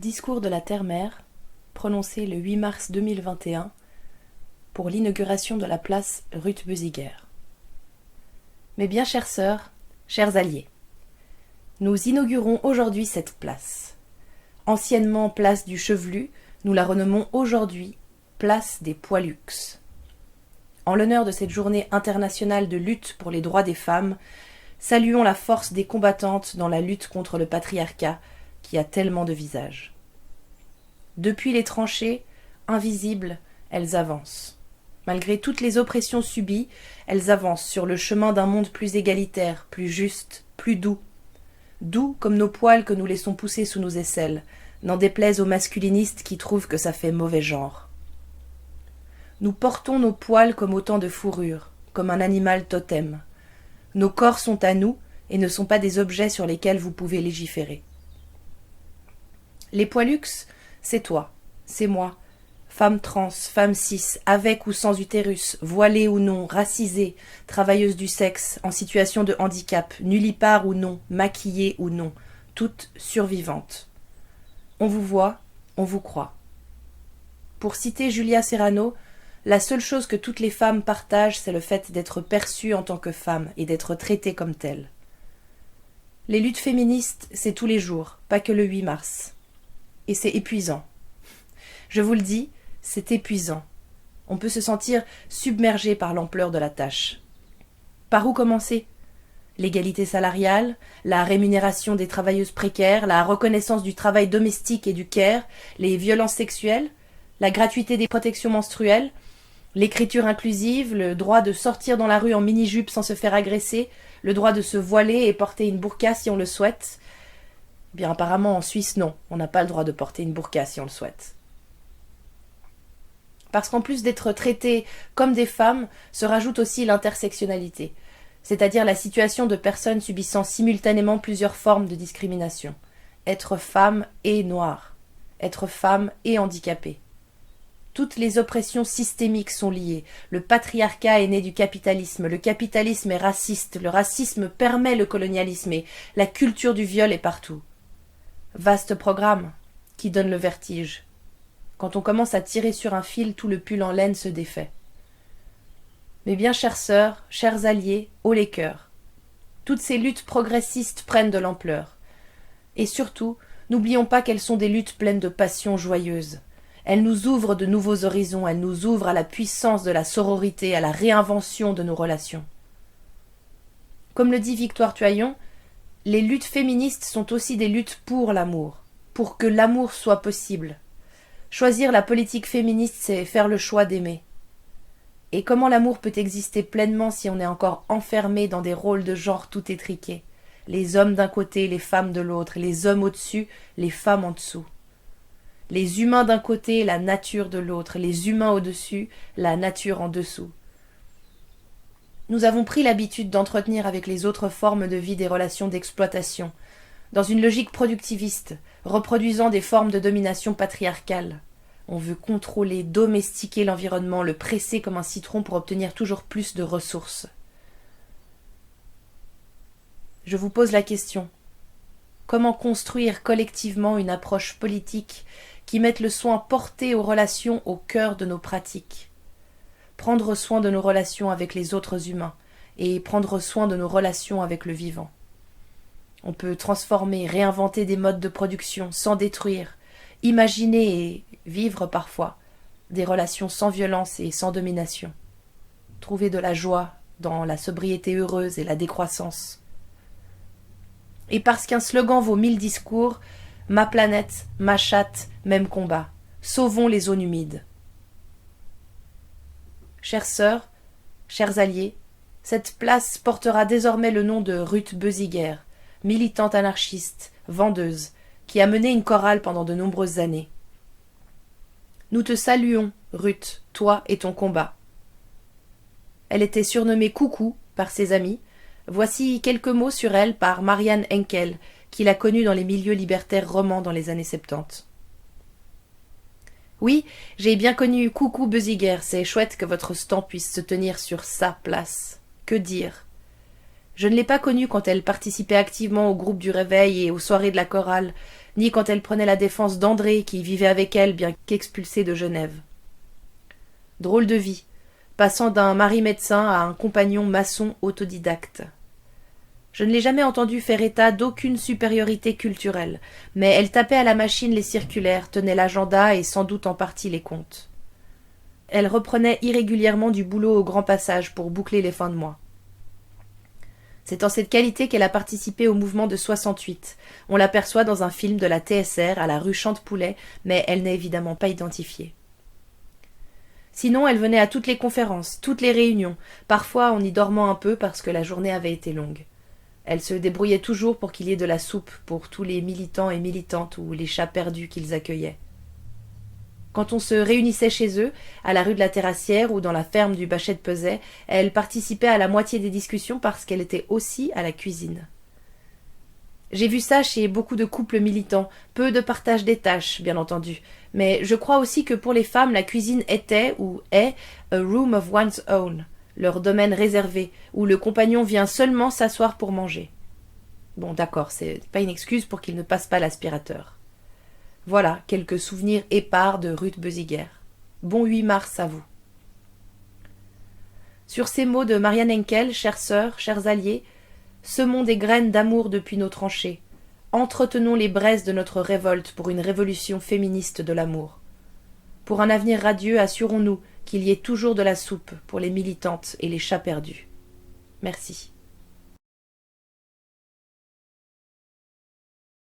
Discours de la Terre-Mère, prononcé le 8 mars 2021 pour l'inauguration de la place Ruth Buziger. Mes bien chères sœurs, chers alliés, nous inaugurons aujourd'hui cette place. Anciennement place du Chevelu, nous la renommons aujourd'hui place des Poilux. En l'honneur de cette journée internationale de lutte pour les droits des femmes, saluons la force des combattantes dans la lutte contre le patriarcat qui a tellement de visages. Depuis les tranchées, invisibles, elles avancent. Malgré toutes les oppressions subies, elles avancent sur le chemin d'un monde plus égalitaire, plus juste, plus doux. Doux comme nos poils que nous laissons pousser sous nos aisselles, n'en déplaise aux masculinistes qui trouvent que ça fait mauvais genre. Nous portons nos poils comme autant de fourrure, comme un animal totem. Nos corps sont à nous et ne sont pas des objets sur lesquels vous pouvez légiférer. Les poilux, c'est toi, c'est moi, femme trans, femme cis, avec ou sans utérus, voilée ou non, racisée, travailleuse du sexe, en situation de handicap, nullipare ou non, maquillée ou non, toutes survivantes. On vous voit, on vous croit. Pour citer Julia Serrano, la seule chose que toutes les femmes partagent, c'est le fait d'être perçues en tant que femmes et d'être traitées comme telles. Les luttes féministes, c'est tous les jours, pas que le 8 mars. Et c'est épuisant. Je vous le dis, c'est épuisant. On peut se sentir submergé par l'ampleur de la tâche. Par où commencer ? L'égalité salariale, la rémunération des travailleuses précaires, la reconnaissance du travail domestique et du care, les violences sexuelles, la gratuité des protections menstruelles, l'écriture inclusive, le droit de sortir dans la rue en mini-jupe sans se faire agresser, le droit de se voiler et porter une burqa si on le souhaite. Bien apparemment en Suisse, non, on n'a pas le droit de porter une burqa si on le souhaite. Parce qu'en plus d'être traitées comme des femmes, se rajoute aussi l'intersectionnalité, c'est-à-dire la situation de personnes subissant simultanément plusieurs formes de discrimination. Être femme et noire, être femme et handicapée. Toutes les oppressions systémiques sont liées. Le patriarcat est né du capitalisme, le capitalisme est raciste, le racisme permet le colonialisme et la culture du viol est partout. Vaste programme qui donne le vertige. Quand on commence à tirer sur un fil, tout le pull en laine se défait. Mes bien chères sœurs, chers alliés, haut les cœurs. Toutes ces luttes progressistes prennent de l'ampleur. Et surtout, n'oublions pas qu'elles sont des luttes pleines de passion joyeuse. Elles nous ouvrent de nouveaux horizons, elles nous ouvrent à la puissance de la sororité, à la réinvention de nos relations. Comme le dit Victoire Tuaillon, les luttes féministes sont aussi des luttes pour l'amour, pour que l'amour soit possible. Choisir la politique féministe, c'est faire le choix d'aimer. Et comment l'amour peut exister pleinement si on est encore enfermé dans des rôles de genre tout étriqués ? Les hommes d'un côté, les femmes de l'autre, les hommes au-dessus, les femmes en dessous. Les humains d'un côté, la nature de l'autre, les humains au-dessus, la nature en dessous. Nous avons pris l'habitude d'entretenir avec les autres formes de vie des relations d'exploitation, dans une logique productiviste, reproduisant des formes de domination patriarcale. On veut contrôler, domestiquer l'environnement, le presser comme un citron pour obtenir toujours plus de ressources. Je vous pose la question. Comment construire collectivement une approche politique qui mette le soin porté aux relations au cœur de nos pratiques ? Prendre soin de nos relations avec les autres humains et prendre soin de nos relations avec le vivant. On peut transformer, réinventer des modes de production sans détruire, imaginer et vivre parfois des relations sans violence et sans domination. Trouver de la joie dans la sobriété heureuse et la décroissance. Et parce qu'un slogan vaut 1000 discours, ma planète, ma chatte, même combat. Sauvons les zones humides. Chères sœurs, chers alliés, cette place portera désormais le nom de Ruth Buziger, militante anarchiste, vendeuse, qui a mené une chorale pendant de nombreuses années. Nous te saluons, Ruth, toi et ton combat. Elle était surnommée Coucou par ses amis. Voici quelques mots sur elle par Marianne Henkel, qui l'a connue dans les milieux libertaires romans dans les années 70. Oui, j'ai bien connu Coucou Buziger, c'est chouette que votre stand puisse se tenir sur sa place. Que dire ? Je ne l'ai pas connue quand elle participait activement au groupe du Réveil et aux soirées de la chorale, ni quand elle prenait la défense d'André, qui vivait avec elle bien qu'expulsé de Genève. Drôle de vie, passant d'un mari médecin à un compagnon maçon autodidacte. Je ne l'ai jamais entendue faire état d'aucune supériorité culturelle, mais elle tapait à la machine les circulaires, tenait l'agenda et sans doute en partie les comptes. Elle reprenait irrégulièrement du boulot au grand passage pour boucler les fins de mois. C'est en cette qualité qu'elle a participé au mouvement de 68. On l'aperçoit dans un film de la TSR à la rue Chantepoulet, mais elle n'est évidemment pas identifiée. Sinon, elle venait à toutes les conférences, toutes les réunions, parfois en y dormant un peu parce que la journée avait été longue. Elle se débrouillait toujours pour qu'il y ait de la soupe pour tous les militants et militantes ou les chats perdus qu'ils accueillaient. Quand on se réunissait chez eux, à la rue de la Terrassière ou dans la ferme du Bachet de Pezet, elle participait à la moitié des discussions parce qu'elle était aussi à la cuisine. J'ai vu ça chez beaucoup de couples militants, peu de partage des tâches, bien entendu, mais je crois aussi que pour les femmes, la cuisine était ou est a room of one's own, leur domaine réservé, où le compagnon vient seulement s'asseoir pour manger. Bon, d'accord, c'est pas une excuse pour qu'il ne passe pas l'aspirateur. Voilà quelques souvenirs épars de Ruth Beziger. Bon 8 mars à vous. Sur ces mots de Marianne Henkel, chères sœurs, chers alliés, semons des graines d'amour depuis nos tranchées. Entretenons les braises de notre révolte pour une révolution féministe de l'amour. Pour un avenir radieux, assurons-nous qu'il y ait toujours de la soupe pour les militantes et les chats perdus. Merci.